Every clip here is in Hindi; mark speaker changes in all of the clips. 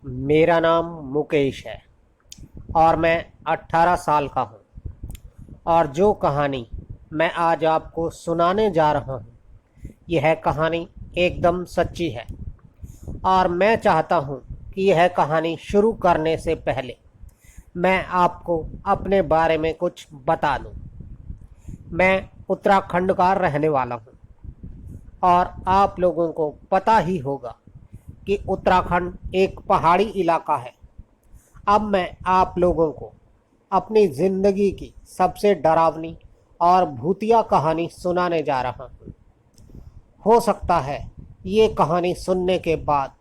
Speaker 1: मेरा नाम मुकेश है और मैं 18 साल का हूँ। और जो कहानी मैं आज आपको सुनाने जा रहा हूँ, यह कहानी एकदम सच्ची है। और मैं चाहता हूँ कि यह कहानी शुरू करने से पहले मैं आपको अपने बारे में कुछ बता दूँ। मैं उत्तराखंड का रहने वाला हूँ और आप लोगों को पता ही होगा कि उत्तराखंड एक पहाड़ी इलाका है। अब मैं आप लोगों को अपनी ज़िंदगी की सबसे डरावनी और भूतिया कहानी सुनाने जा रहा हूँ। हो सकता है ये कहानी सुनने के बाद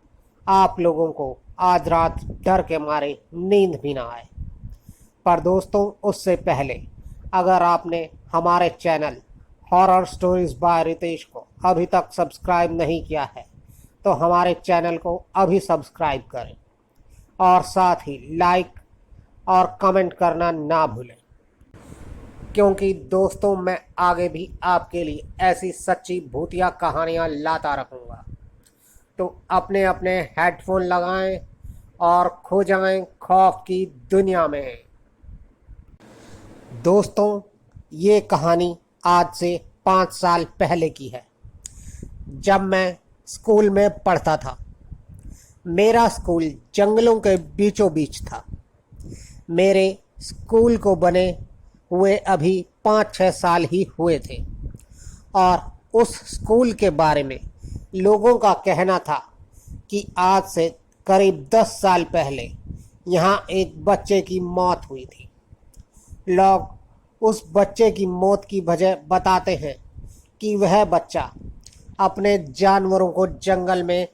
Speaker 1: आप लोगों को आज रात डर के मारे नींद भी ना आए। पर दोस्तों, उससे पहले अगर आपने हमारे channel horror stories by Ritesh को अभी तक सब्सक्राइब नहीं किया है तो हमारे चैनल को अभी सब्सक्राइब करें और साथ ही लाइक और कमेंट करना ना भूलें, क्योंकि दोस्तों मैं आगे भी आपके लिए ऐसी सच्ची भूतिया कहानियाँ लाता रहूँगा। तो अपने अपने हेडफोन लगाएं और खो जाएं खौफ की दुनिया में। दोस्तों, ये कहानी आज से 5 साल पहले की है, जब मैं स्कूल में पढ़ता था। मेरा स्कूल जंगलों के बीचों बीच था। मेरे स्कूल को बने हुए अभी 5-6 साल ही हुए थे और उस स्कूल के बारे में लोगों का कहना था कि आज से करीब 10 साल पहले यहाँ एक बच्चे की मौत हुई थी। लोग उस बच्चे की मौत की वजह बताते हैं कि वह बच्चा अपने जानवरों को जंगल में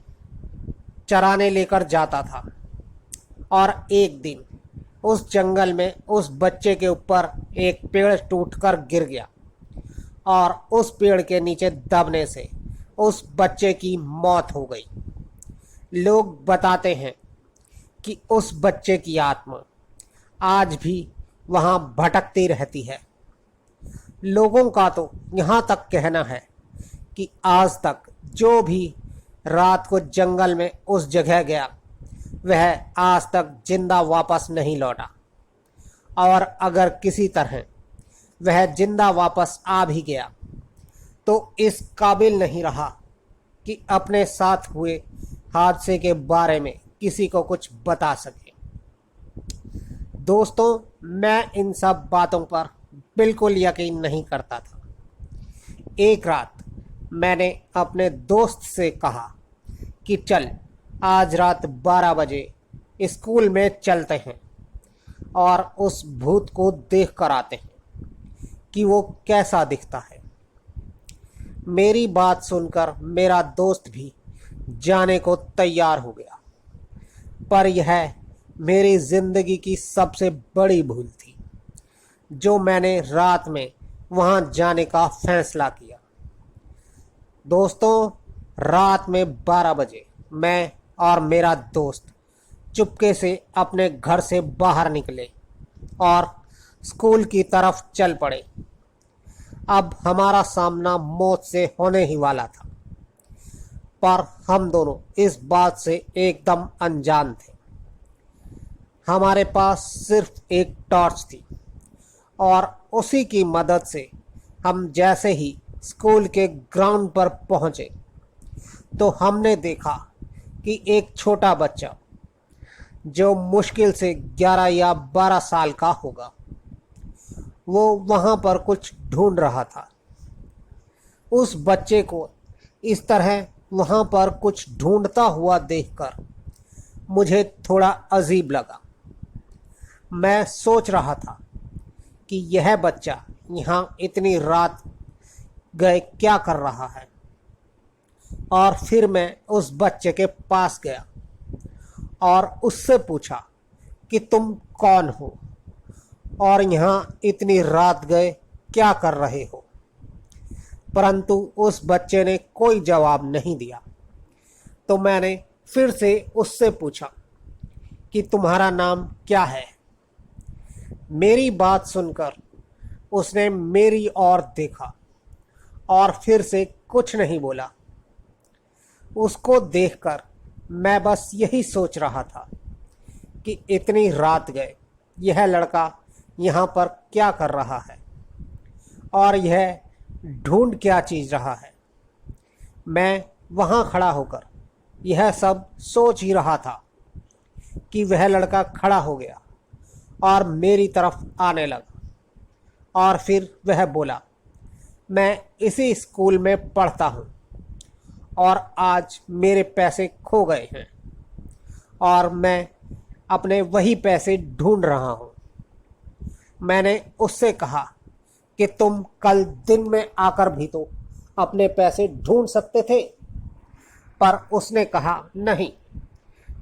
Speaker 1: चराने लेकर जाता था और एक दिन उस जंगल में उस बच्चे के ऊपर एक पेड़ टूटकर गिर गया और उस पेड़ के नीचे दबने से उस बच्चे की मौत हो गई। लोग बताते हैं कि उस बच्चे की आत्मा आज भी वहाँ भटकती रहती है। लोगों का तो यहाँ तक कहना है कि आज तक जो भी रात को जंगल में उस जगह गया वह आज तक जिंदा वापस नहीं लौटा, और अगर किसी तरह वह जिंदा वापस आ भी गया तो इस काबिल नहीं रहा कि अपने साथ हुए हादसे के बारे में किसी को कुछ बता सके। दोस्तों, मैं इन सब बातों पर बिल्कुल यकीन नहीं करता था। एक रात मैंने अपने दोस्त से कहा कि चल आज रात 12 बजे स्कूल में चलते हैं और उस भूत को देख कर आते हैं कि वो कैसा दिखता है। मेरी बात सुनकर मेरा दोस्त भी जाने को तैयार हो गया, पर यह मेरी ज़िंदगी की सबसे बड़ी भूल थी जो मैंने रात में वहाँ जाने का फैसला किया। दोस्तों, रात में 12 बजे मैं और मेरा दोस्त चुपके से अपने घर से बाहर निकले और स्कूल की तरफ चल पड़े। अब हमारा सामना मौत से होने ही वाला था, पर हम दोनों इस बात से एकदम अनजान थे। हमारे पास सिर्फ एक टॉर्च थी और उसी की मदद से हम जैसे ही स्कूल के ग्राउंड पर पहुंचे तो हमने देखा कि एक छोटा बच्चा जो मुश्किल से 11 या 12 साल का होगा, वो वहाँ पर कुछ ढूंढ रहा था। उस बच्चे को इस तरह वहाँ पर कुछ ढूंढता हुआ देखकर मुझे थोड़ा अजीब लगा। मैं सोच रहा था कि यह बच्चा यहाँ इतनी रात गए क्या कर रहा है, और फिर मैं उस बच्चे के पास गया और उससे पूछा कि तुम कौन हो और यहाँ इतनी रात गए क्या कर रहे हो। परंतु उस बच्चे ने कोई जवाब नहीं दिया। तो मैंने फिर से उससे पूछा कि तुम्हारा नाम क्या है। मेरी बात सुनकर उसने मेरी ओर देखा और फिर से कुछ नहीं बोला। उसको देखकर मैं बस यही सोच रहा था कि इतनी रात गए यह लड़का यहाँ पर क्या कर रहा है और यह ढूंढ क्या चीज़ रहा है। मैं वहाँ खड़ा होकर यह सब सोच ही रहा था कि वह लड़का खड़ा हो गया और मेरी तरफ आने लगा और फिर वह बोला, मैं इसी स्कूल में पढ़ता हूँ और आज मेरे पैसे खो गए हैं और मैं अपने वही पैसे ढूंढ रहा हूँ। मैंने उससे कहा कि तुम कल दिन में आकर भी तो अपने पैसे ढूंढ सकते थे, पर उसने कहा नहीं,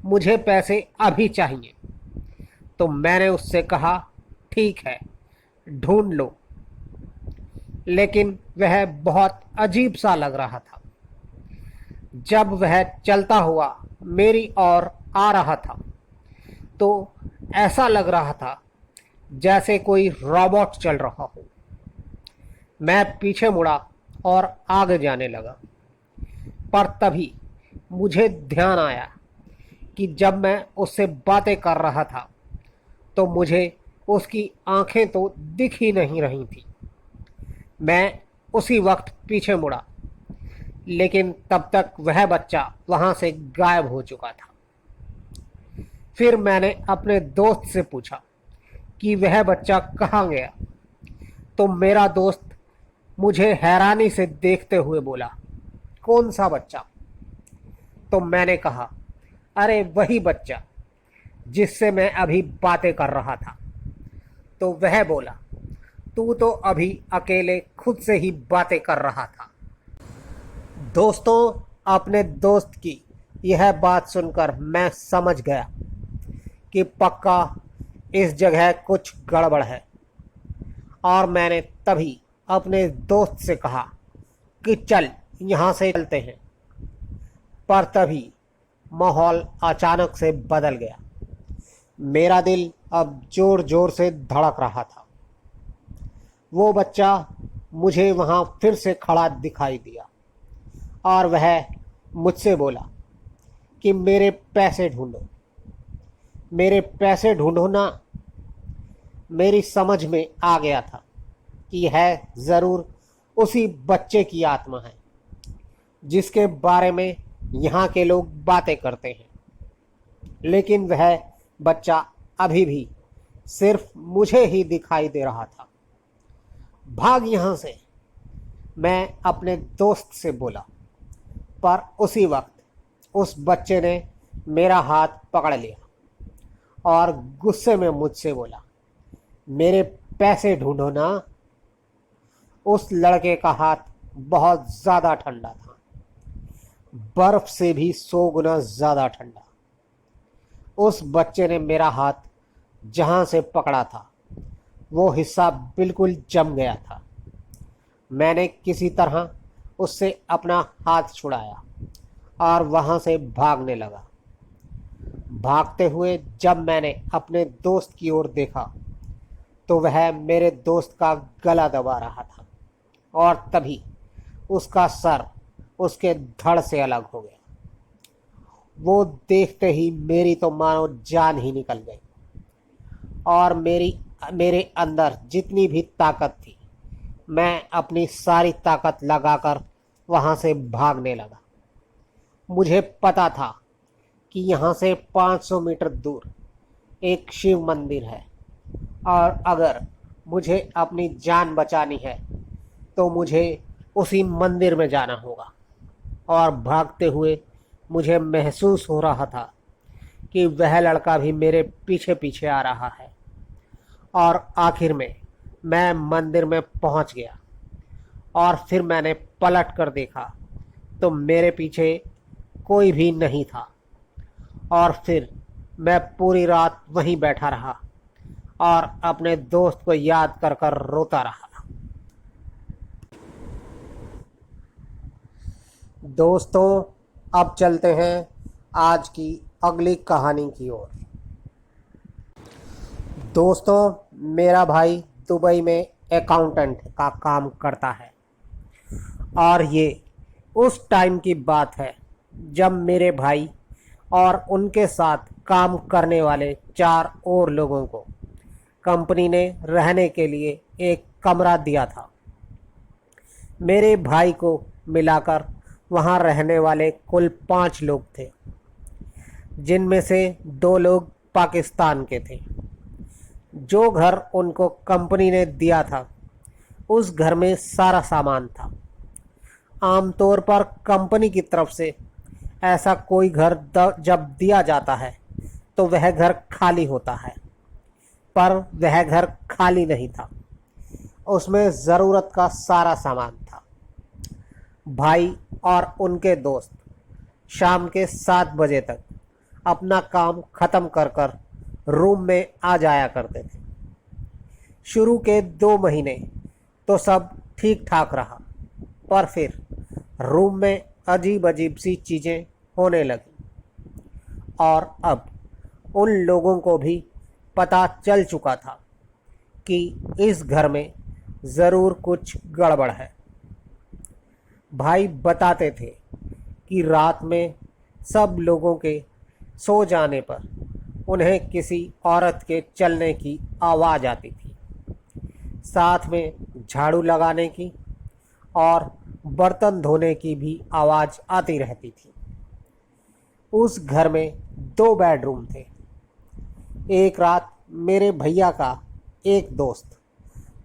Speaker 1: मुझे पैसे अभी चाहिए। तो मैंने उससे कहा ठीक है, ढूंढ लो। लेकिन वह बहुत अजीब सा लग रहा था। जब वह चलता हुआ मेरी ओर आ रहा था तो ऐसा लग रहा था जैसे कोई रोबोट चल रहा हो। मैं पीछे मुड़ा और आगे जाने लगा, पर तभी मुझे ध्यान आया कि जब मैं उससे बातें कर रहा था तो मुझे उसकी आंखें तो दिख ही नहीं रही थी। मैं उसी वक्त पीछे मुड़ा, लेकिन तब तक वह बच्चा वहाँ से गायब हो चुका था। फिर मैंने अपने दोस्त से पूछा कि वह बच्चा कहाँ गया, तो मेरा दोस्त मुझे हैरानी से देखते हुए बोला, कौन सा बच्चा? तो मैंने कहा, अरे वही बच्चा जिससे मैं अभी बातें कर रहा था। तो वह बोला, तू तो अभी अकेले खुद से ही बातें कर रहा था। दोस्तों, अपने दोस्त की यह बात सुनकर मैं समझ गया कि पक्का इस जगह कुछ गड़बड़ है और मैंने तभी अपने दोस्त से कहा कि चल यहाँ से चलते हैं। पर तभी माहौल अचानक से बदल गया। मेरा दिल अब ज़ोर ज़ोर से धड़क रहा था। वो बच्चा मुझे वहाँ फिर से खड़ा दिखाई दिया और वह मुझसे बोला कि मेरे पैसे ढूंढो, मेरे पैसे ढूंढो ना। मेरी समझ में आ गया था कि यह ज़रूर उसी बच्चे की आत्मा है जिसके बारे में यहाँ के लोग बातें करते हैं। लेकिन वह बच्चा अभी भी सिर्फ मुझे ही दिखाई दे रहा था। भाग यहाँ से, मैं अपने दोस्त से बोला, पर उसी वक्त उस बच्चे ने मेरा हाथ पकड़ लिया और गुस्से में मुझसे बोला, मेरे पैसे ढूंढो ना। उस लड़के का हाथ बहुत ज़्यादा ठंडा था, बर्फ़ से भी 100 गुना ज़्यादा ठंडा। उस बच्चे ने मेरा हाथ जहाँ से पकड़ा था वो हिस्सा बिल्कुल जम गया था। मैंने किसी तरह उससे अपना हाथ छुड़ाया और वहाँ से भागने लगा। भागते हुए जब मैंने अपने दोस्त की ओर देखा तो वह मेरे दोस्त का गला दबा रहा था और तभी उसका सर उसके धड़ से अलग हो गया। वो देखते ही मेरी तो मानो जान ही निकल गई और मेरे अंदर जितनी भी ताकत थी, मैं अपनी सारी ताकत लगाकर वहाँ से भागने लगा। मुझे पता था कि यहाँ से 500 मीटर दूर एक शिव मंदिर है और अगर मुझे अपनी जान बचानी है तो मुझे उसी मंदिर में जाना होगा। और भागते हुए मुझे महसूस हो रहा था कि वह लड़का भी मेरे पीछे पीछे आ रहा है और आखिर में मैं मंदिर में पहुंच गया। और फिर मैंने पलट कर देखा तो मेरे पीछे कोई भी नहीं था और फिर मैं पूरी रात वहीं बैठा रहा और अपने दोस्त को याद कर कर रोता रहा। दोस्तों, अब चलते हैं आज की अगली कहानी की ओर। दोस्तों, मेरा भाई दुबई में अकाउंटेंट का काम करता है और ये उस टाइम की बात है जब मेरे भाई और उनके साथ काम करने वाले 4 और लोगों को कंपनी ने रहने के लिए एक कमरा दिया था। मेरे भाई को मिलाकर वहाँ रहने वाले कुल 5 लोग थे, जिनमें से 2 लोग पाकिस्तान के थे। जो घर उनको कंपनी ने दिया था, उस घर में सारा सामान था। आमतौर पर कंपनी की तरफ से ऐसा कोई घर जब दिया जाता है तो वह घर खाली होता है, पर वह घर खाली नहीं था। उसमें ज़रूरत का सारा सामान था। भाई और उनके दोस्त शाम के 7 बजे तक अपना काम ख़त्म कर कर रूम में आ जाया करते थे। शुरू के 2 महीने तो सब ठीक ठाक रहा, पर फिर रूम में अजीब अजीब सी चीज़ें होने लगी और अब उन लोगों को भी पता चल चुका था कि इस घर में ज़रूर कुछ गड़बड़ है। भाई बताते थे कि रात में सब लोगों के सो जाने पर उन्हें किसी औरत के चलने की आवाज़ आती थी, साथ में झाड़ू लगाने की और बर्तन धोने की भी आवाज़ आती रहती थी। उस घर में 2 बेडरूम थे। एक रात मेरे भैया का एक दोस्त,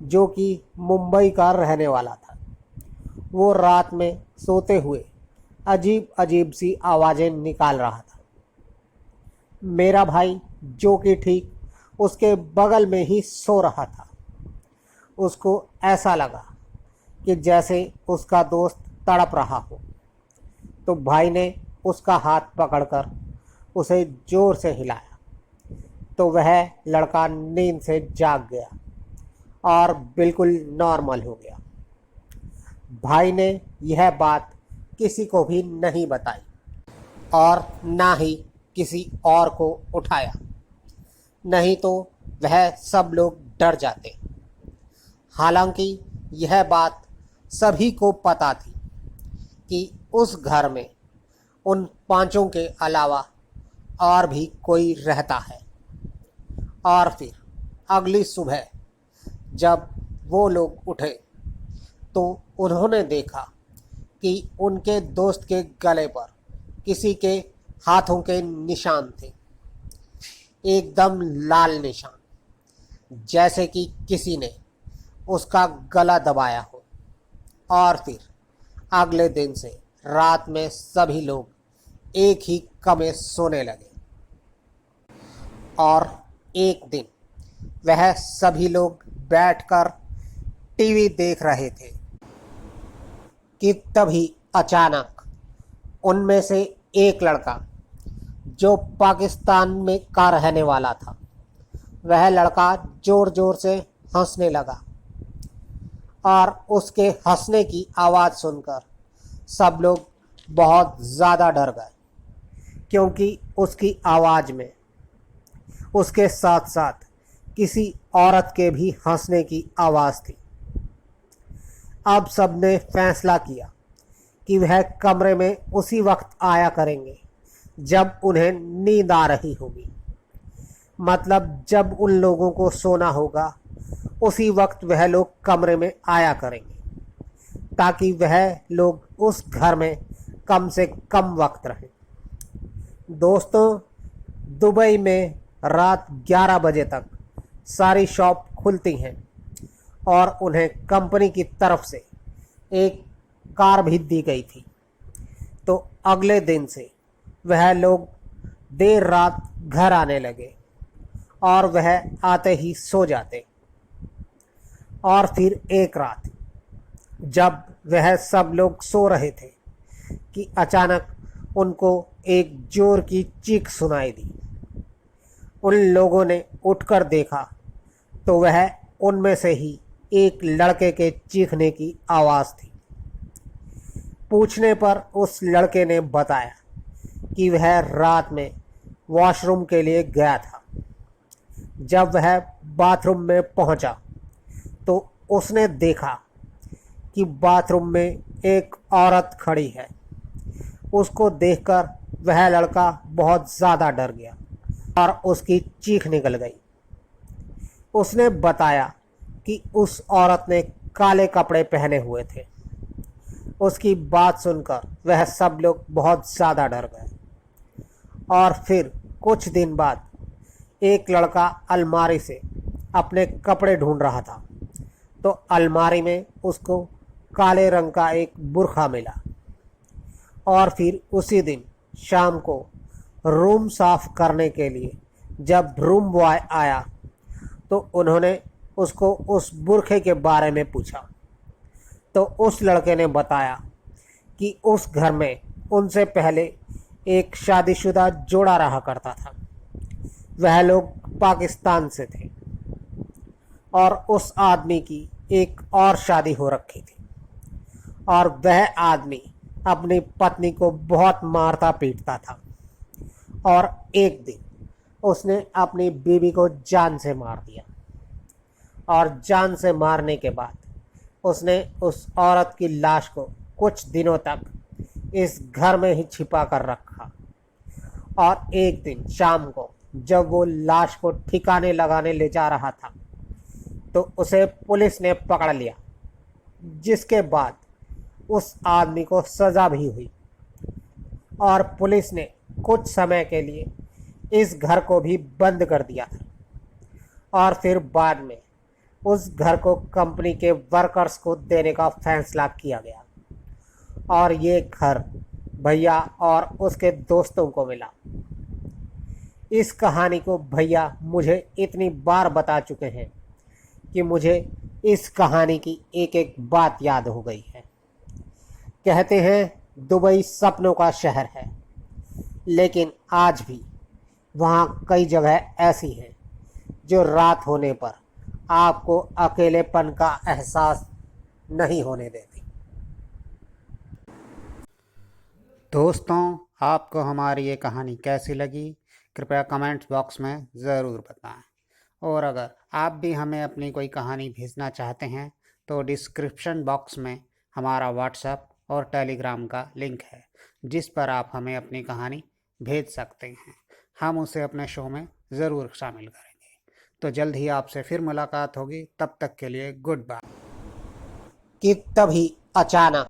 Speaker 1: जो कि मुंबई का रहने वाला था, वो रात में सोते हुए अजीब अजीब सी आवाज़ें निकाल रहा था। मेरा भाई, जो कि ठीक उसके बगल में ही सो रहा था, उसको ऐसा लगा कि जैसे उसका दोस्त तड़प रहा हो, तो भाई ने उसका हाथ पकड़कर उसे ज़ोर से हिलाया, तो वह लड़का नींद से जाग गया और बिल्कुल नॉर्मल हो गया। भाई ने यह बात किसी को भी नहीं बताई और ना ही किसी और को उठाया, नहीं तो वह सब लोग डर जाते। हालांकि यह बात सभी को पता थी कि उस घर में उन 5 के अलावा और भी कोई रहता है। और फिर अगली सुबह जब वो लोग उठे तो उन्होंने देखा कि उनके दोस्त के गले पर किसी के हाथों के निशान थे, एकदम लाल निशान, जैसे कि किसी ने उसका गला दबाया हो। और फिर अगले दिन से रात में सभी लोग एक ही कमरे सोने लगे और एक दिन वह सभी लोग बैठकर टीवी देख रहे थे कि तभी अचानक उनमें से एक लड़का, जो पाकिस्तान में का रहने वाला था, वह लड़का ज़ोर ज़ोर से हंसने लगा और उसके हंसने की आवाज़ सुनकर सब लोग बहुत ज़्यादा डर गए, क्योंकि उसकी आवाज़ में उसके साथ साथ किसी औरत के भी हंसने की आवाज़ थी। अब सबने फैसला किया कि वह कमरे में उसी वक्त आया करेंगे जब उन्हें नींद आ रही होगी, मतलब जब उन लोगों को सोना होगा उसी वक्त वह लोग कमरे में आया करेंगे, ताकि वह लोग उस घर में कम से कम वक्त रहें। दोस्तों, दुबई में रात 11 बजे तक सारी शॉप खुलती हैं और उन्हें कंपनी की तरफ से एक कार भी दी गई थी। तो अगले दिन से वह लोग देर रात घर आने लगे और वह आते ही सो जाते। और फिर एक रात जब वह सब लोग सो रहे थे कि अचानक उनको एक जोर की चीख सुनाई दी। उन लोगों ने उठकर देखा तो वह उनमें से ही एक लड़के के चीखने की आवाज़ थी। पूछने पर उस लड़के ने बताया कि वह रात में वॉशरूम के लिए गया था। जब वह बाथरूम में पहुंचा तो उसने देखा कि बाथरूम में एक औरत खड़ी है। उसको देखकर वह लड़का बहुत ज़्यादा डर गया और उसकी चीख निकल गई। उसने बताया कि उस औरत ने काले कपड़े पहने हुए थे। उसकी बात सुनकर वह सब लोग बहुत ज़्यादा डर गए। और फिर कुछ दिन बाद एक लड़का अलमारी से अपने कपड़े ढूंढ रहा था, तो अलमारी में उसको काले रंग का एक बुर्खा मिला। और फिर उसी दिन शाम को रूम साफ करने के लिए जब रूम बॉय आया तो उन्होंने उसको उस बुर्खे के बारे में पूछा। तो उस लड़के ने बताया कि उस घर में उनसे पहले एक शादीशुदा जोड़ा रहा करता था। वह लोग पाकिस्तान से थे और उस आदमी की एक और शादी हो रखी थी और वह आदमी अपनी पत्नी को बहुत मारता पीटता था। और एक दिन उसने अपनी बीवी को जान से मार दिया और जान से मारने के बाद उसने उस औरत की लाश को कुछ दिनों तक इस घर में ही छिपा कर रखा। और एक दिन शाम को जब वो लाश को ठिकाने लगाने ले जा रहा था तो उसे पुलिस ने पकड़ लिया, जिसके बाद उस आदमी को सज़ा भी हुई और पुलिस ने कुछ समय के लिए इस घर को भी बंद कर दिया था। और फिर बाद में उस घर को कंपनी के वर्कर्स को देने का फैसला किया गया और ये घर भैया और उसके दोस्तों को मिला। इस कहानी को भैया मुझे इतनी बार बता चुके हैं कि मुझे इस कहानी की एक एक बात याद हो गई है। कहते हैं दुबई सपनों का शहर है, लेकिन आज भी वहाँ कई जगह ऐसी हैं जो रात होने पर आपको अकेलेपन का एहसास नहीं होने देती।
Speaker 2: दोस्तों, आपको हमारी ये कहानी कैसी लगी कृपया कमेंट्स बॉक्स में ज़रूर बताएं। और अगर आप भी हमें अपनी कोई कहानी भेजना चाहते हैं तो डिस्क्रिप्शन बॉक्स में हमारा व्हाट्सएप और टेलीग्राम का लिंक है, जिस पर आप हमें अपनी कहानी भेज सकते हैं। हम उसे अपने शो में ज़रूर शामिल करेंगे। तो जल्द ही आपसे फिर मुलाकात होगी, तब तक के लिए गुड बाय।
Speaker 1: कि तभी अचानक